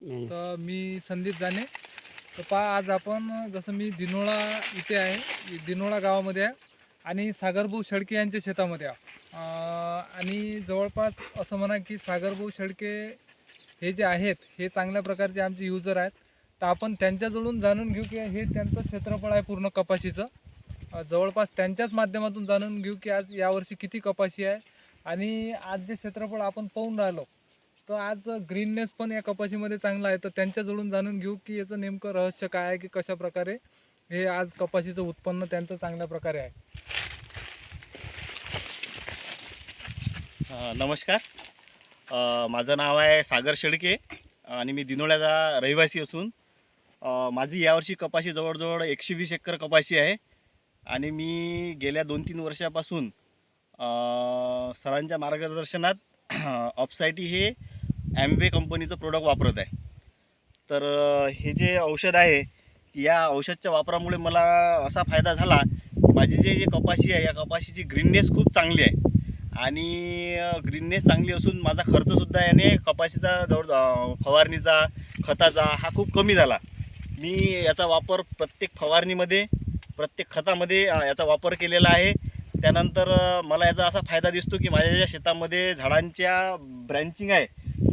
तर मी संदीप जाने. तर पहा, आज आपण जसं मी दिनोळा इथे आहे, दिनोळा गावामध्ये आहे आणि सागरभाऊ शेळके यांच्या शेतामध्ये आहे. आणि जवळपास असं म्हणा की सागरभाऊ शेळके हे जे आहेत हे चांगल्या प्रकारचे आमचे युजर आहेत. तर आपण त्यांच्याजवळून जाणून घेऊ की हे त्यांचं क्षेत्रफळ आहे पूर्ण कपाशीचं. जवळपास त्यांच्याच माध्यमातून जाणून घेऊ की आज यावर्षी किती कपाशी आहे आणि आज जे क्षेत्रफळ आपण पाहून राहिलो तर आज ग्रीननेस पण या कपाशीमध्ये चांगला आहे. तर त्यांच्याजवळून जाणून घेऊ की याचं नेमकं रहस्य काय आहे, की कशा प्रकारे हे आज कपाशीचं उत्पन्न त्यांचं चांगल्या प्रकारे आहे. नमस्कार. माझं नाव आहे सागर शेळके आणि मी दिनोळ्याचा रहिवासी असून माझी यावर्षी कपाशी जवळजवळ 120 एकर कपाशी आहे आणि मी गेल्या 2-3 वर्षापासून सरांच्या मार्गदर्शनात ऑप्सायटी हे ॲम्वे कंपनीचं प्रोडक्ट वापरत आहे. तर हे जे औषध आहे या औषधच्या वापरामुळे मला असा फायदा झाला की माझी जे कपाशी आहे या कपाशीची ग्रीननेस खूप चांगली आहे आणि ग्रीननेस चांगली असून माझा खर्चसुद्धा याने कपाशीचा जवळ फवारणीचा खताचा हा खूप कमी झाला. मी याचा वापर प्रत्येक फवारणीमध्ये प्रत्येक खतामध्ये याचा वापर केलेला आहे. त्यानंतर मला याचा असा फायदा दिसतो की माझ्या ज्या शेतामध्ये झाडांच्या ब्रँचिंग आहे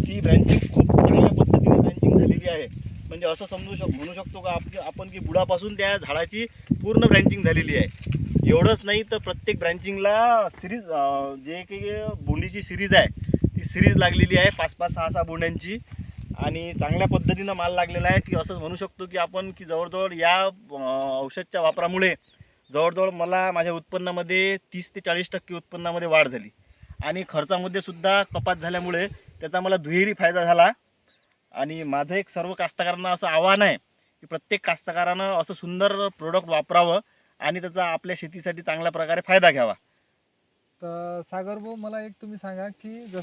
ती ब्रँचिंग खूप चांगल्या पद्धतीने ब्रँचिंग झालेली आहे. म्हणजे असं म्हणू शकतो का आपण की बुडापासून त्या झाडाची पूर्ण ब्रँचिंग झालेली आहे. एवढंच नाही तर प्रत्येक ब्रँचिंगला सिरीज जे काही बोंडीची सिरीज आहे ती सिरीज लागलेली आहे 5-5, 6-6 बोंड्यांची आणि चांगल्या पद्धतीनं माल लागलेला आहे. की असं म्हणू शकतो की आपण की जवळजवळ या औषधच्या वापरामुळे जवळजवळ मला माझ्या उत्पन्नामध्ये 30 ते 40% उत्पन्नामध्ये वाढ झाली आणि खर्चामध्ये सुद्धा कपात झाल्यामुळे त्याचा मला दुहेरी फायदा झाला. आणि माझं एक सर्व कास्तकारांना असं आव्हान आहे की प्रत्येक कास्तकारानं असं सुंदर प्रोडक्ट वापरावं आणि त्याचा आपल्या शेतीसाठी चांगल्या प्रकारे फायदा घ्यावा. तर सागरभाऊ, मला एक तुम्ही सांगा की जसं